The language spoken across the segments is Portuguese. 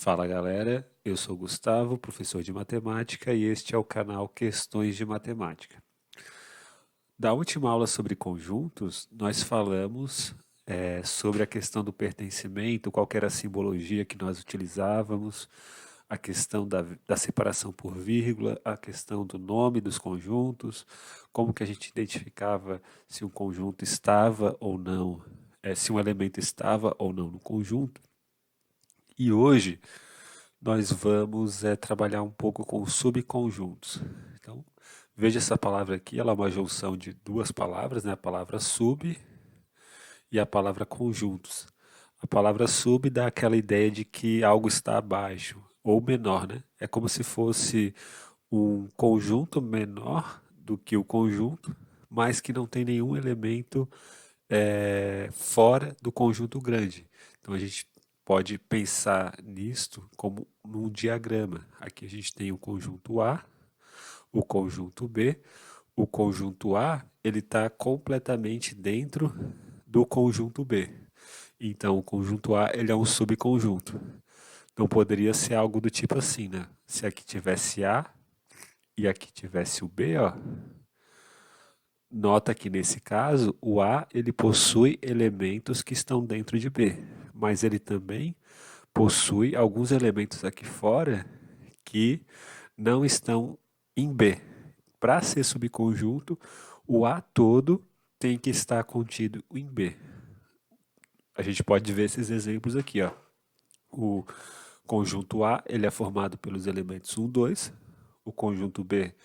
Fala galera, eu sou Gustavo, professor de matemática, e este é o canal Questões de Matemática. Da última aula sobre conjuntos, nós falamos sobre a questão do pertencimento, qual que era a simbologia que nós utilizávamos, a questão da separação por vírgula, a questão do nome dos conjuntos, como que a gente identificava se um conjunto estava ou não, se um elemento estava ou não no conjunto. E hoje nós vamos trabalhar um pouco com subconjuntos. Então, veja essa palavra aqui, ela é uma junção de duas palavras, né? A palavra sub e a palavra conjuntos. A palavra sub dá aquela ideia de que algo está abaixo ou menor, né? É como se fosse um conjunto menor do que o conjunto, mas que não tem nenhum elemento fora do conjunto grande. Então a gente pode pensar nisto como num diagrama. Aqui a gente tem o conjunto A, o conjunto B. O conjunto A ele está completamente dentro do conjunto B. Então o conjunto A ele é um subconjunto. Não poderia ser algo do tipo assim, né? Se aqui tivesse A e aqui tivesse o B, ó. Nota que nesse caso o A ele possui elementos que estão dentro de B, mas ele também possui alguns elementos aqui fora que não estão em B. Para ser subconjunto, o A todo tem que estar contido em B. A gente pode ver esses exemplos aqui, ó. O conjunto A ele é formado pelos elementos 1, 2. O conjunto B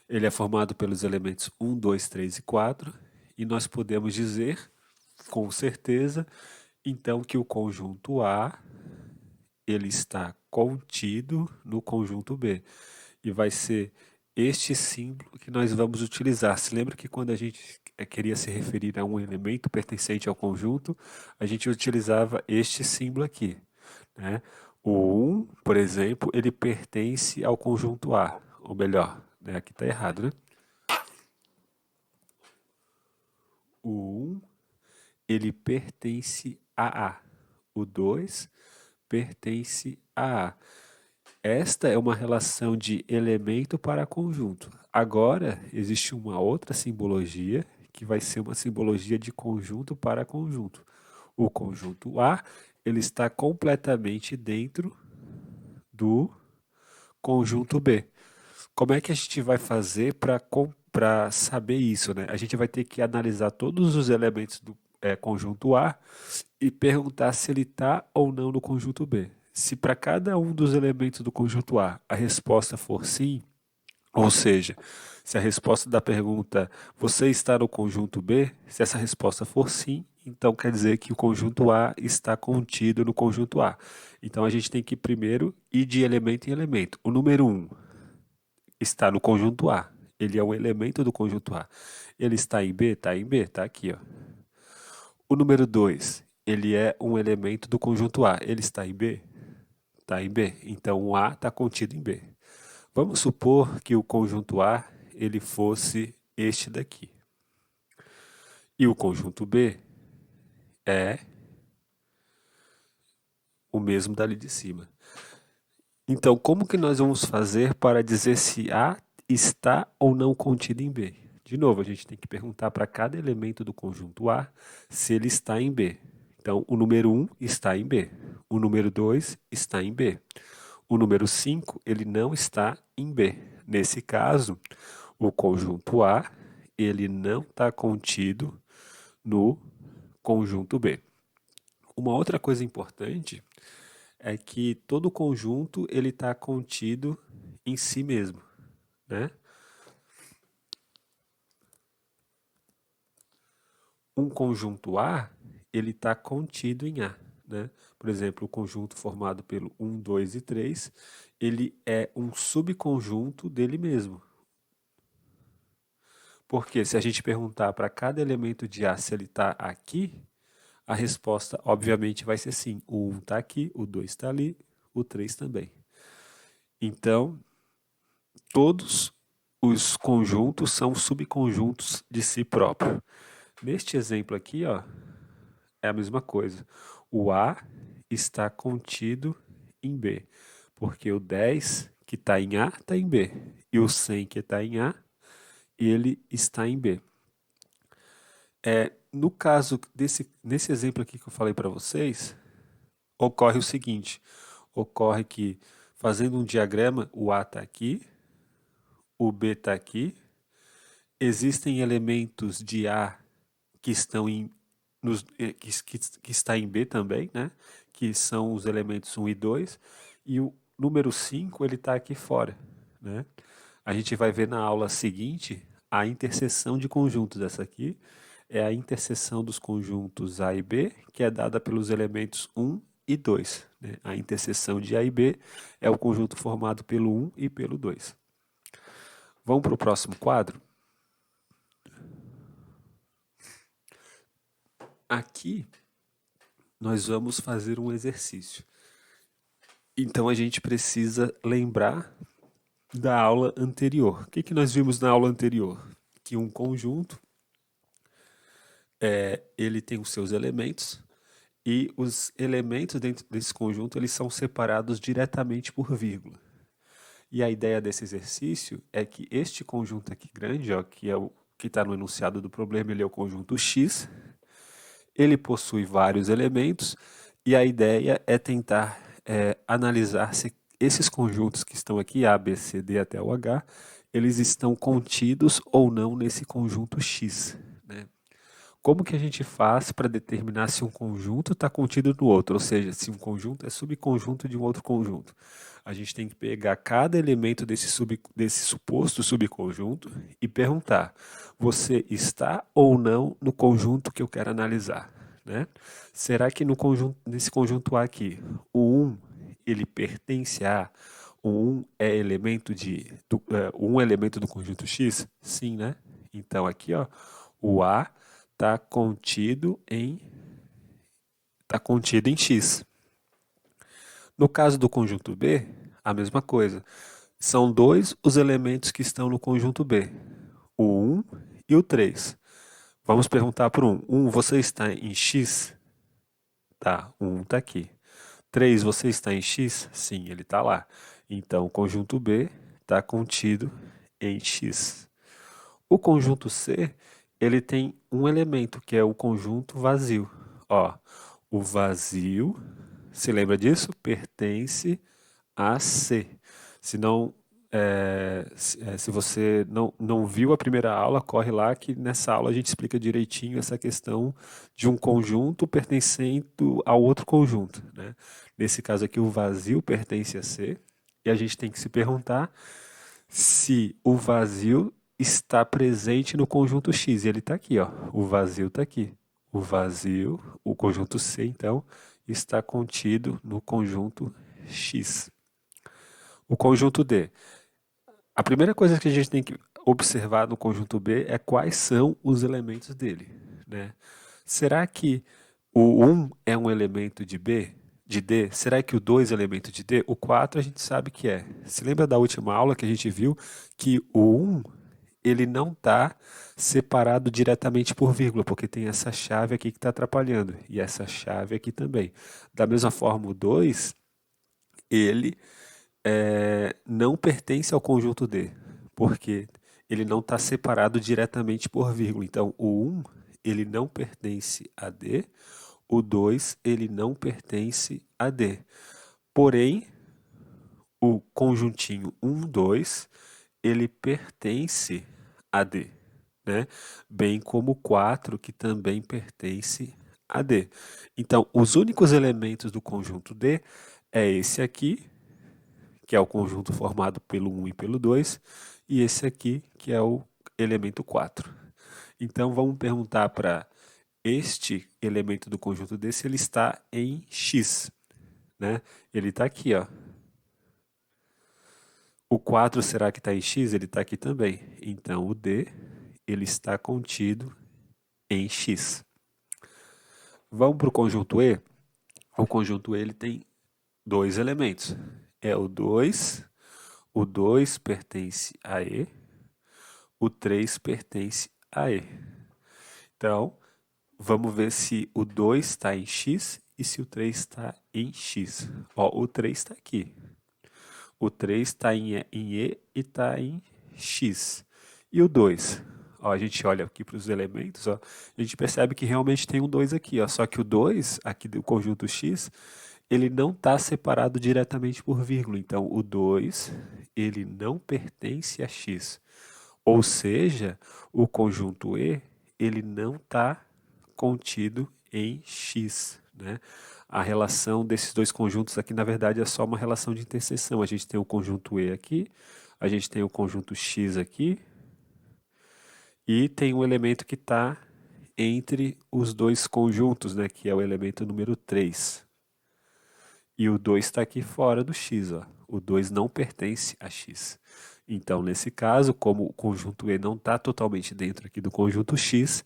ele é formado pelos elementos 1, 2, 3 e 4. E nós podemos dizer, com certeza, então que o conjunto A ele está contido no conjunto B. E vai ser este símbolo que nós vamos utilizar. Se lembra que quando a gente queria se referir a um elemento pertencente ao conjunto, a gente utilizava este símbolo aqui, né? O 1, por exemplo, ele pertence ao conjunto A, ou melhor, né? Aqui está errado, né? O 1, ele pertence a A. O 2 pertence a A. Esta é uma relação de elemento para conjunto. Agora, existe uma outra simbologia que vai ser uma simbologia de conjunto para conjunto. O conjunto A, ele está completamente dentro do conjunto B. Como é que a gente vai fazer para saber isso, né? A gente vai ter que analisar todos os elementos do conjunto A e perguntar se ele está ou não no conjunto B. Se para cada um dos elementos do conjunto A resposta for sim, ou seja, se a resposta da pergunta você está no conjunto B, se essa resposta for sim, então quer dizer que o conjunto A está contido no conjunto A. Então a gente tem que primeiro ir de elemento em elemento. O número 1 está no conjunto A. Ele é um elemento do conjunto A. Ele está em B? Está em B, está aqui, ó. O número 2, ele é um elemento do conjunto A. Ele está em B? Está em B. Então o A está contido em B. Vamos supor que o conjunto A ele fosse este daqui. E o conjunto B é o mesmo dali de cima. Então, como que nós vamos fazer para dizer se A está ou não contido em B? De novo, a gente tem que perguntar para cada elemento do conjunto A se ele está em B. Então, o número 1 está em B. O número 2 está em B. O número 5, ele não está em B. Nesse caso, o conjunto A, ele não está contido no conjunto B. Uma outra coisa importante é que todo conjunto ele está contido em si mesmo, né? Um conjunto A, ele está contido em A, né? Por exemplo, o conjunto formado pelo 1, 2 e 3, ele é um subconjunto dele mesmo. Porque se a gente perguntar para cada elemento de A se ele está aqui, a resposta obviamente vai ser sim. O 1 está aqui, o 2 está ali, o 3 também. Então, todos os conjuntos são subconjuntos de si próprio. Neste exemplo aqui, ó, é a mesma coisa. O A está contido em B, porque o 10 que está em A está em B, e o 100 que está em A, ele está em B. No caso nesse exemplo aqui que eu falei para vocês, ocorre o seguinte, ocorre que fazendo um diagrama, o A está aqui, o B está aqui, existem elementos de A que estão que está em B também, né? Que são os elementos 1 e 2, e o número 5 ele está aqui fora, né? A gente vai ver na aula seguinte a interseção de conjuntos. Essa aqui é a interseção dos conjuntos A e B, que é dada pelos elementos 1 e 2. Né? A interseção de A e B é o conjunto formado pelo 1 e pelo 2. Vamos para o próximo quadro? Aqui nós vamos fazer um exercício. Então a gente precisa lembrar da aula anterior. O que nós vimos na aula anterior? Que um conjunto ele tem os seus elementos e os elementos dentro desse conjunto eles são separados diretamente por vírgula. E a ideia desse exercício é que este conjunto aqui grande, ó, que é o que está no enunciado do problema, ele é o conjunto X, ele possui vários elementos e a ideia é tentar analisar se esses conjuntos que estão aqui, A, B, C, D até o H, eles estão contidos ou não nesse conjunto X. Né? Como que a gente faz para determinar se um conjunto está contido no outro, ou seja, se um conjunto é subconjunto de um outro conjunto? A gente tem que pegar cada elemento desse suposto subconjunto e perguntar, você está ou não no conjunto que eu quero analisar? Né? Será que nesse conjunto A aqui, o 1 ele pertence a o 1 é elemento um elemento do conjunto X? Sim, né? Então aqui, ó, o A está contido em X. No caso do conjunto B, a mesma coisa. São dois os elementos que estão no conjunto B, o 1 e o 3. Vamos perguntar para o 1. 1, você está em X? Tá, o 1 está aqui. 3, você está em X? Sim, ele está lá. Então, o conjunto B está contido em X. O conjunto C, ele tem um elemento, que é o conjunto vazio. Ó, o vazio, se lembra disso? Pertence a C. Se não, se você não viu a primeira aula, corre lá que nessa aula a gente explica direitinho essa questão de um conjunto pertencendo ao outro conjunto. Né? Nesse caso aqui, o vazio pertence a C, e a gente tem que se perguntar se o vazio está presente no conjunto X. E ele está aqui, ó. O vazio está aqui. O vazio, o conjunto C, então, está contido no conjunto X. O conjunto D. A primeira coisa que a gente tem que observar no conjunto B é quais são os elementos dele. Né? Será que o 1 é um elemento de B? De D? Será que o 2 é elemento de D? O 4 a gente sabe que é. Se lembra da última aula que a gente viu que o 1 ele não está separado diretamente por vírgula, porque tem essa chave aqui que está atrapalhando, e essa chave aqui também. Da mesma forma, o 2, ele não pertence ao conjunto D, porque ele não está separado diretamente por vírgula. Então, o 1, ele não pertence a D, o 2, ele não pertence a D. Porém, o conjuntinho 1, 2, ele pertence a D, né? Bem como o 4, que também pertence a D. Então, os únicos elementos do conjunto D é esse aqui, que é o conjunto formado pelo 1 e pelo 2, e esse aqui, que é o elemento 4. Então, vamos perguntar para este elemento do conjunto D se ele está em X. Né? Ele está aqui, ó. O 4 será que está em X? Ele está aqui também. Então, o D, ele está contido em X. Vamos para o conjunto E? O conjunto E ele tem dois elementos. É o 2 pertence a E, o 3 pertence a E. Então, vamos ver se o 2 está em X e se o 3 está em X. Ó, o 3 está aqui. O 3 está em E e está em X. E o 2? Ó, a gente olha aqui para os elementos, ó, a gente percebe que realmente tem um 2 aqui. Ó, só que o 2, aqui do conjunto X, ele não está separado diretamente por vírgula. Então, o 2, ele não pertence a X. Ou seja, o conjunto E, ele não está contido em X, né? A relação desses dois conjuntos aqui, na verdade, é só uma relação de interseção. A gente tem o conjunto E aqui, a gente tem o conjunto X aqui, e tem um elemento que está entre os dois conjuntos, né? Que é o elemento número 3. E o 2 está aqui fora do X, ó. O 2 não pertence a X. Então, nesse caso, como o conjunto E não está totalmente dentro aqui do conjunto X,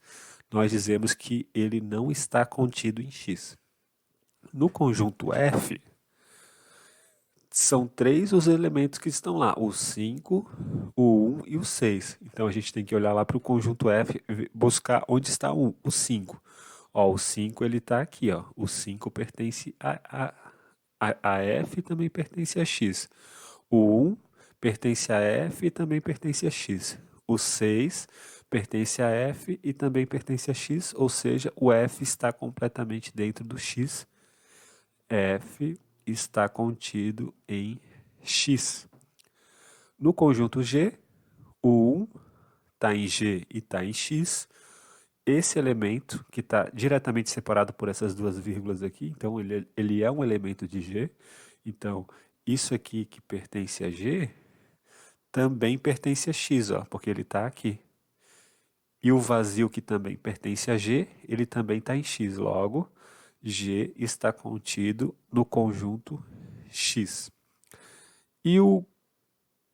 nós dizemos que ele não está contido em X. No conjunto F, são 3 os elementos que estão lá, o 5, o 1 e o 6. Então, a gente tem que olhar lá para o conjunto F, buscar onde está o 5. Ó, o 5 ele está aqui, ó. O 5 pertence a F e também pertence a X. O 1 pertence a F e também pertence a X. O 6 pertence a F e também pertence a X, ou seja, o F está completamente dentro do X. F está contido em X. No conjunto G, o 1 está em G e está em X. Esse elemento, que está diretamente separado por essas duas vírgulas aqui, então ele é um elemento de G. Então, isso aqui que pertence a G, também pertence a X, ó, porque ele está aqui. E o vazio que também pertence a G, ele também está em X. Logo, G está contido no conjunto X. E o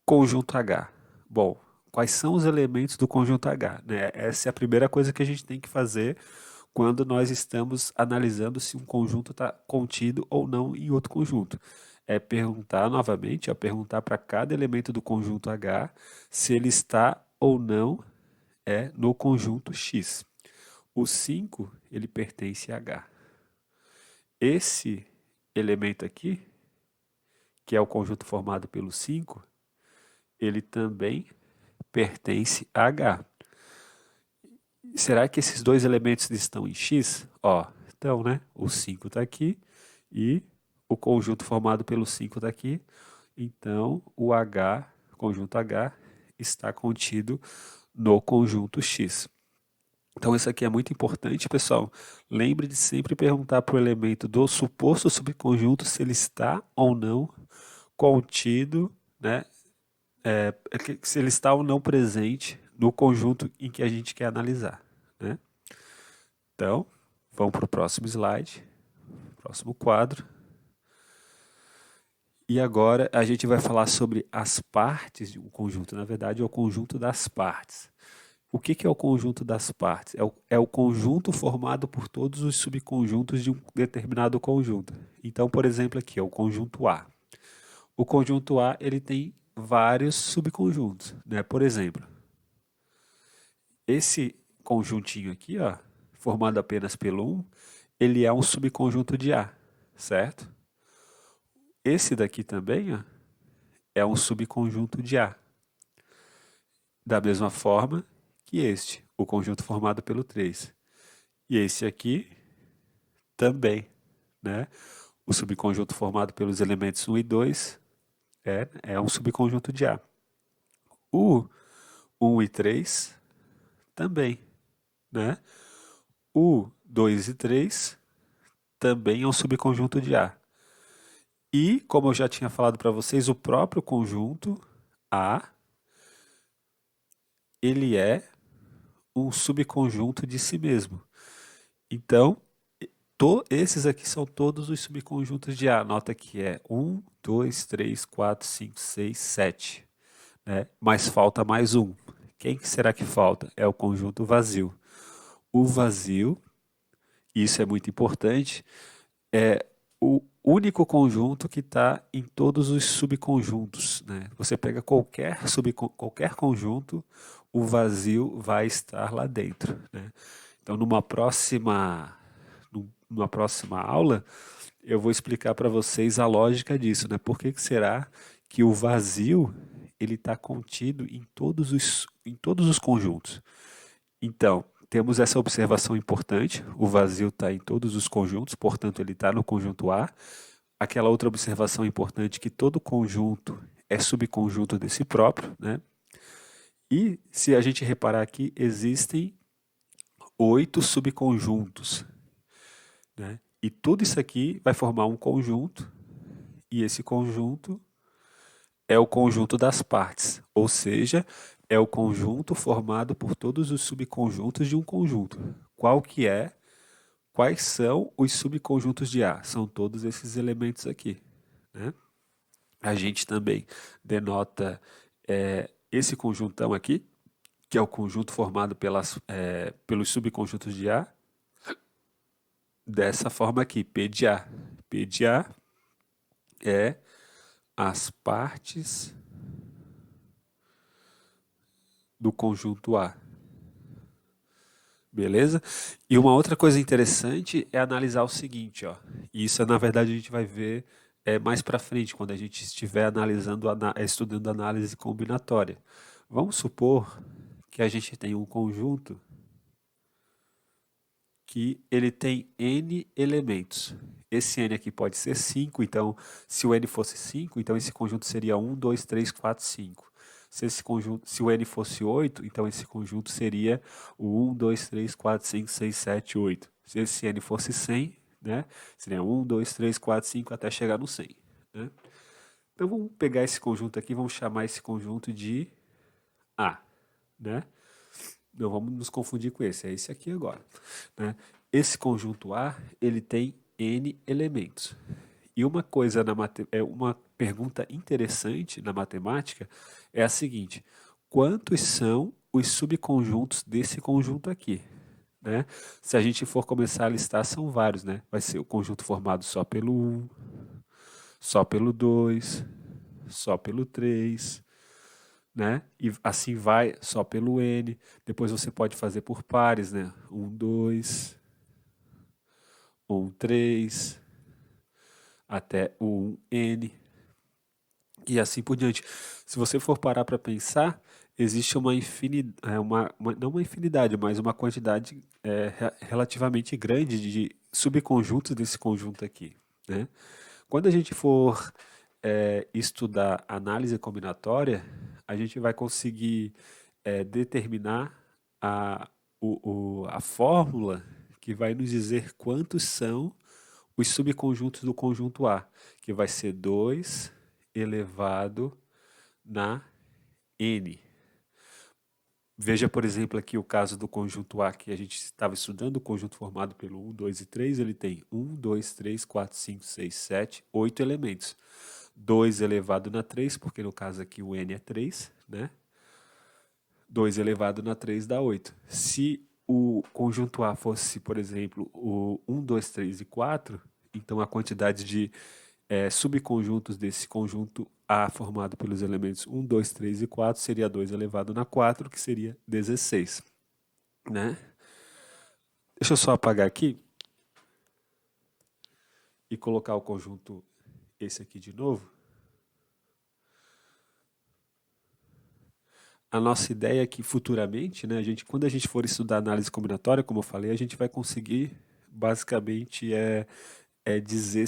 conjunto H? Bom, quais são os elementos do conjunto H, né? Essa é a primeira coisa que a gente tem que fazer quando nós estamos analisando se um conjunto está contido ou não em outro conjunto. É perguntar novamente, perguntar para cada elemento do conjunto H se ele está ou não no conjunto X. O 5, ele pertence a H. Esse elemento aqui, que é o conjunto formado pelo 5, ele também pertence a H. Será que esses dois elementos estão em X? Ó, então, né? O 5 está aqui e o conjunto formado pelo 5 está aqui. Então, o H, conjunto H, está contido no conjunto X. Então, isso aqui é muito importante, pessoal. Lembre de sempre perguntar para o elemento do suposto subconjunto se ele está ou não contido, né? Se ele está ou não presente no conjunto em que a gente quer analisar, né? Então, vamos para o próximo slide, próximo quadro. E agora a gente vai falar sobre as partes de um conjunto. Na verdade, é o conjunto das partes. O que é o conjunto das partes? É o conjunto formado por todos os subconjuntos de um determinado conjunto. Então, por exemplo, aqui é o conjunto A. O conjunto A ele tem vários subconjuntos, né? Por exemplo, esse conjuntinho aqui, ó, formado apenas pelo 1, ele é um subconjunto de A, certo? Esse daqui também, ó, é um subconjunto de A. Da mesma forma que este, o conjunto formado pelo 3. E esse aqui também, né? O subconjunto formado pelos elementos 1 e 2 é um subconjunto de A. O 1 e 3 também, né? O 2 e 3 também é um subconjunto de A. E, como eu já tinha falado para vocês, o próprio conjunto A, ele é um subconjunto de si mesmo. Então, esses aqui são todos os subconjuntos de A. Nota que é 1, 2, 3, 4, 5, 6, 7. Né? Mas falta mais um. Quem será que falta? É o conjunto vazio. O vazio, isso é muito importante, é o único conjunto que está em todos os subconjuntos. Né? Você pega qualquer conjunto, o vazio vai estar lá dentro. Né? Então, numa próxima numa próxima aula, eu vou explicar para vocês a lógica disso, né? Por que será que o vazio ele está contido em todos os conjuntos? Então, temos essa observação importante, o vazio está em todos os conjuntos, portanto ele está no conjunto A. Aquela outra observação importante que todo conjunto é subconjunto de si próprio, né? E se a gente reparar aqui, existem 8 subconjuntos, né? E tudo isso aqui vai formar um conjunto, e esse conjunto é o conjunto das partes, ou seja, é o conjunto formado por todos os subconjuntos de um conjunto. Quais são os subconjuntos de A? São todos esses elementos aqui, né? A gente também denota esse conjuntão aqui, que é o conjunto formado pelos subconjuntos de A, dessa forma aqui, P de A. P de A é as partes do conjunto A. Beleza? E uma outra coisa interessante é analisar o seguinte, ó. E isso, na verdade, a gente vai ver mais para frente, quando a gente estiver estudando análise combinatória. Vamos supor que a gente tem um conjunto que ele tem n elementos. Esse n aqui pode ser 5, então, se o n fosse 5, então esse conjunto seria 1, 2, 3, 4, 5. Se o n fosse 8, então esse conjunto seria o 1, 2, 3, 4, 5, 6, 7, 8. Se esse n fosse 100, né, seria 1, 2, 3, 4, 5 até chegar no 100. Né? Então vamos pegar esse conjunto aqui, vamos chamar esse conjunto de A. Né? Não vamos nos confundir com esse, é esse aqui agora. Né? Esse conjunto A, ele tem n elementos. E uma coisa uma pergunta interessante na matemática é a seguinte: quantos são os subconjuntos desse conjunto aqui? Né? Se a gente for começar a listar, são vários, né? Vai ser o conjunto formado só pelo 1, só pelo 2, só pelo 3, né? E assim vai só pelo n. Depois você pode fazer por pares, né? 1, 2, 1, 3, até o 1n e assim por diante. Se você for parar para pensar, existe uma infinidade, não uma infinidade, mas uma quantidade relativamente grande de subconjuntos desse conjunto aqui, né? Quando a gente for estudar análise combinatória, a gente vai conseguir determinar a fórmula que vai nos dizer quantos são os subconjuntos do conjunto A, que vai ser 2 elevado na n. Veja, por exemplo, aqui o caso do conjunto A que a gente estava estudando, o conjunto formado pelo 1, 2 e 3, ele tem 1, 2, 3, 4, 5, 6, 7, 8 elementos. 2 elevado na 3, porque no caso aqui o n é 3, né? 2 elevado na 3 dá 8. Se o conjunto A fosse, por exemplo, o 1, 2, 3 e 4, então a quantidade de subconjuntos desse conjunto A formado pelos elementos 1, 2, 3 e 4 seria 2 elevado na 4, que seria 16. Né? Deixa eu só apagar aqui e colocar o conjunto esse aqui de novo. A nossa ideia é que futuramente, né, quando a gente for estudar análise combinatória, como eu falei, a gente vai conseguir basicamente dizer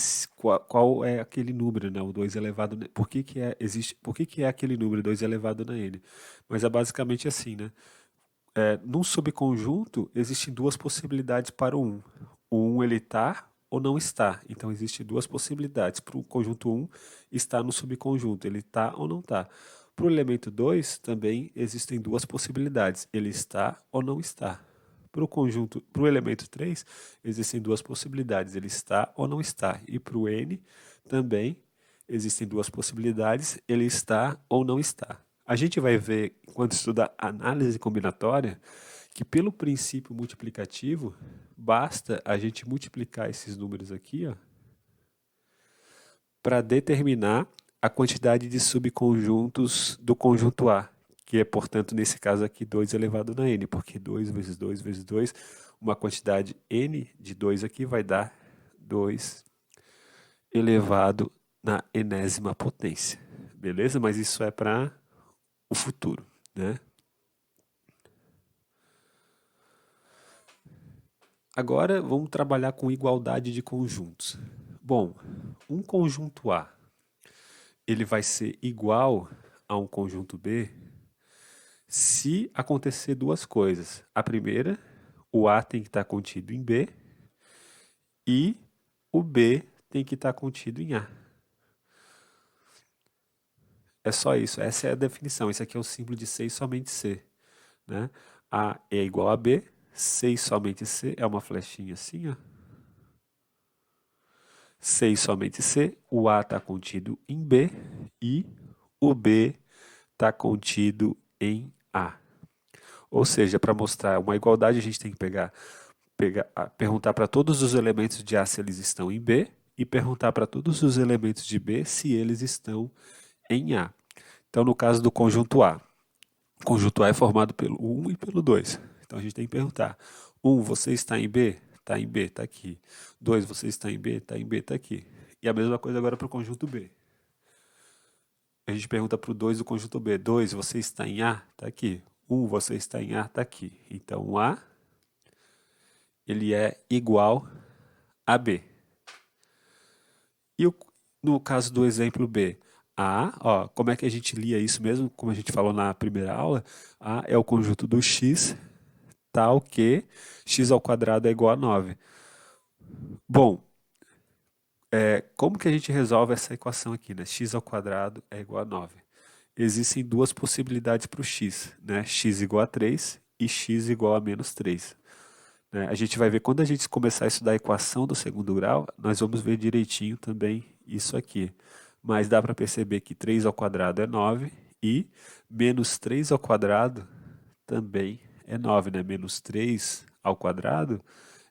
qual é aquele número, né, o 2 elevado, por que que é aquele número 2 elevado na n. Mas é basicamente assim, né? Num subconjunto, existem duas possibilidades para o 1. O 1 ele está ou não está. Então, existem duas possibilidades. Para o conjunto 1, está no subconjunto, ele está ou não está. Para o elemento 2, também existem duas possibilidades. Ele está ou não está. Para o elemento 3, existem duas possibilidades. Ele está ou não está. E para o n, também existem duas possibilidades. Ele está ou não está. A gente vai ver, quando estudar análise combinatória, que pelo princípio multiplicativo, basta a gente multiplicar esses números aqui, ó, para determinar a quantidade de subconjuntos do conjunto A, que é, portanto, nesse caso aqui, 2 elevado na n, porque 2 vezes 2 vezes 2, uma quantidade n de 2 aqui vai dar 2 elevado na enésima potência. Beleza? Mas isso é para o futuro, né? Agora vamos trabalhar com igualdade de conjuntos. Bom, um conjunto A, ele vai ser igual a um conjunto B se acontecer duas coisas. A primeira, o A tem que estar contido em B e o B tem que estar contido em A. É só isso, essa é a definição. Isso aqui é o símbolo de C e somente C, né? A é igual a B, C e somente C é uma flechinha assim, ó. C e somente C, o A está contido em B e o B está contido em A. Ou seja, para mostrar uma igualdade, a gente tem que perguntar para todos os elementos de A se eles estão em B e perguntar para todos os elementos de B se eles estão em A. Então, no caso do conjunto A, o conjunto A é formado pelo 1 e pelo 2. Então, a gente tem que perguntar: 1, você está em B? Está em B, está aqui. 2, você está em B? Está em B, está aqui. E a mesma coisa agora para o conjunto B. A gente pergunta para o 2 do conjunto B: 2, você está em A? Está aqui. 1, você está em A? Está aqui. Então, o A ele é igual a B. E no caso do exemplo B, A, ó, como é que a gente lia isso mesmo? Como a gente falou na primeira aula, A é o conjunto do x, tal que x ao quadrado é igual a 9. Bom, como que a gente resolve essa equação aqui, né? X ao quadrado é igual a 9. Existem duas possibilidades para o x, né? X igual a 3 e x igual a menos 3. Né? A gente vai ver, quando a gente começar a estudar a equação do segundo grau, nós vamos ver direitinho também isso aqui. Mas dá para perceber que 3 ao quadrado é 9 e menos 3 ao quadrado também é 9, né? Menos 3 ao quadrado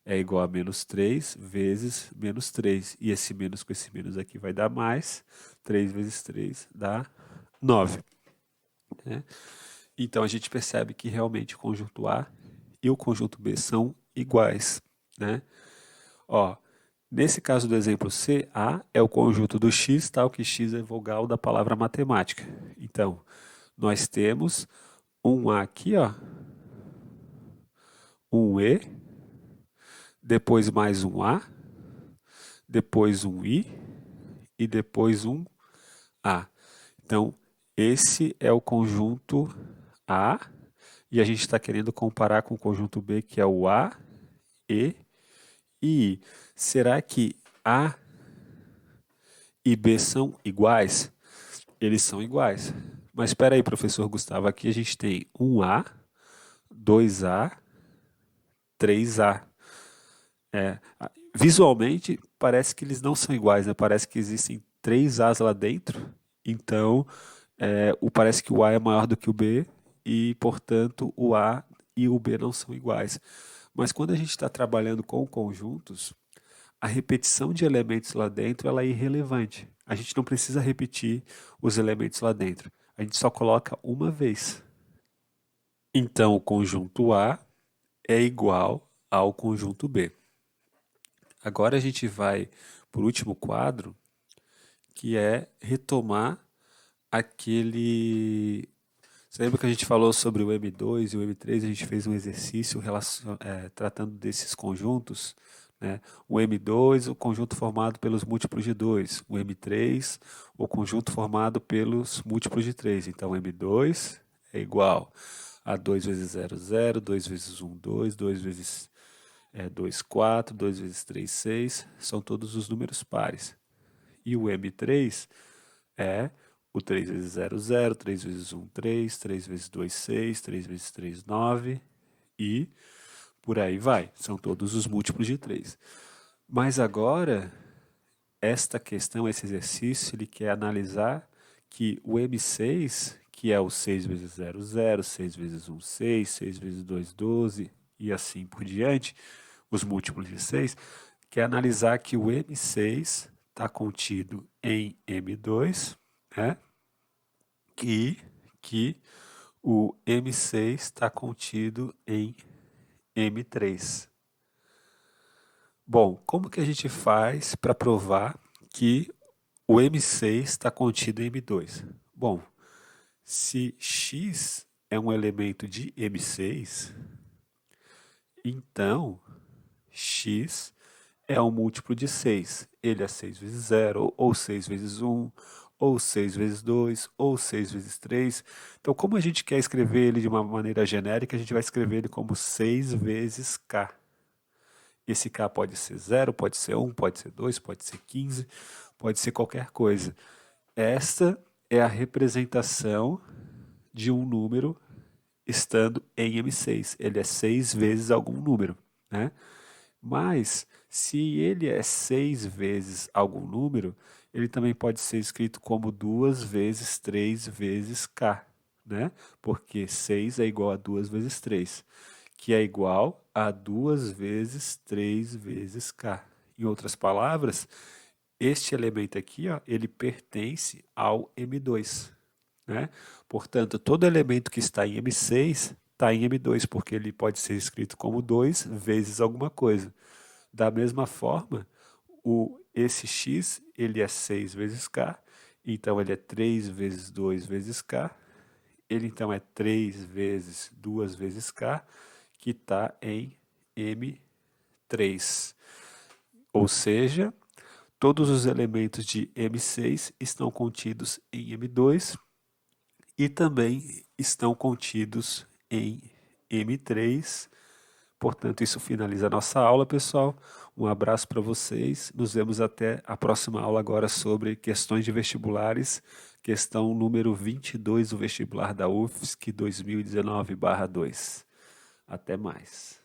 é igual a menos 3 vezes menos 3. E esse menos com esse menos aqui vai dar mais. 3 vezes 3 dá 9. Né? Então a gente percebe que realmente o conjunto A e o conjunto B são iguais. Né? Ó, nesse caso do exemplo C, A é o conjunto do x, tal que x é vogal da palavra matemática. Então, nós temos um A aqui, ó, um E, depois mais um A, depois um I e depois um A. Então, esse é o conjunto A e a gente está querendo comparar com o conjunto B, que é o A, E e I. Será que A e B são iguais? Eles são iguais. Mas espera aí, professor Gustavo, aqui a gente tem 1A, 2A, 3A. Visualmente, parece que eles não são iguais, né? Parece que existem 3 A's lá dentro. Então, parece que o A é maior do que o B e, portanto, o A e o B não são iguais. Mas quando a gente está trabalhando com conjuntos, a repetição de elementos lá dentro ela é irrelevante. A gente não precisa repetir os elementos lá dentro. A gente só coloca uma vez. Então, o conjunto A é igual ao conjunto B. Agora a gente vai para o último quadro, que é retomar aquele. Você lembra que a gente falou sobre o M2 e o M3? A gente fez um exercício tratando desses conjuntos. Né? O M2, o conjunto formado pelos múltiplos de 2. O M3, o conjunto formado pelos múltiplos de 3. Então, M2 é igual a 2 vezes 0, 0, 2 vezes 1, 2, 2 vezes 2, 4, 2 vezes 3, 6. São todos os números pares. E o M3 é o 3 vezes 0, 0, 3 vezes 1, 3, 3 vezes 2, 6, 3 vezes 3, 9 e por aí vai. São todos os múltiplos de 3. Mas agora, esta questão, esse exercício, ele quer analisar que o M6, que é o 6 vezes 0, 0, 6 vezes 1, 6, 6 vezes 2, 12 e assim por diante, os múltiplos de 6, quer analisar que o M6 está contido em M2, né? E que O M6 está contido em M3. Bom, como que a gente faz para provar que o M6 está contido em M2? Bom, se X é um elemento de M6, então X é um múltiplo de 6. Ele é 6 vezes 0, ou 6 vezes 1, ou 6 vezes 2, ou 6 vezes 3. Então, como a gente quer escrever ele de uma maneira genérica, a gente vai escrever ele como 6 vezes K. Esse K pode ser 0, pode ser 1, pode ser 2, pode ser 15, pode ser qualquer coisa. Esta é a representação de um número estando em M6. Ele é 6 vezes algum número, né? Mas, se ele é 6 vezes algum número, ele também pode ser escrito como 2 vezes 3 vezes K, né? Porque 6 é igual a 2 vezes 3, que é igual a 2 vezes 3 vezes K. Em outras palavras, este elemento aqui, ó, ele pertence ao M2, né? Portanto, todo elemento que está em M6 está em M2, porque ele pode ser escrito como 2 vezes alguma coisa. Da mesma forma, esse x ele é 6 vezes k, então ele é 3 vezes 2 vezes k, ele então é 3 vezes 2 vezes k, que está em M3. Ou seja, todos os elementos de M6 estão contidos em M2 e também estão contidos em M3. Portanto, isso finaliza a nossa aula, pessoal. Um abraço para vocês. Nos vemos até a próxima aula agora sobre questões de vestibulares, questão número 22 do vestibular da UFSC 2019/2. Até mais.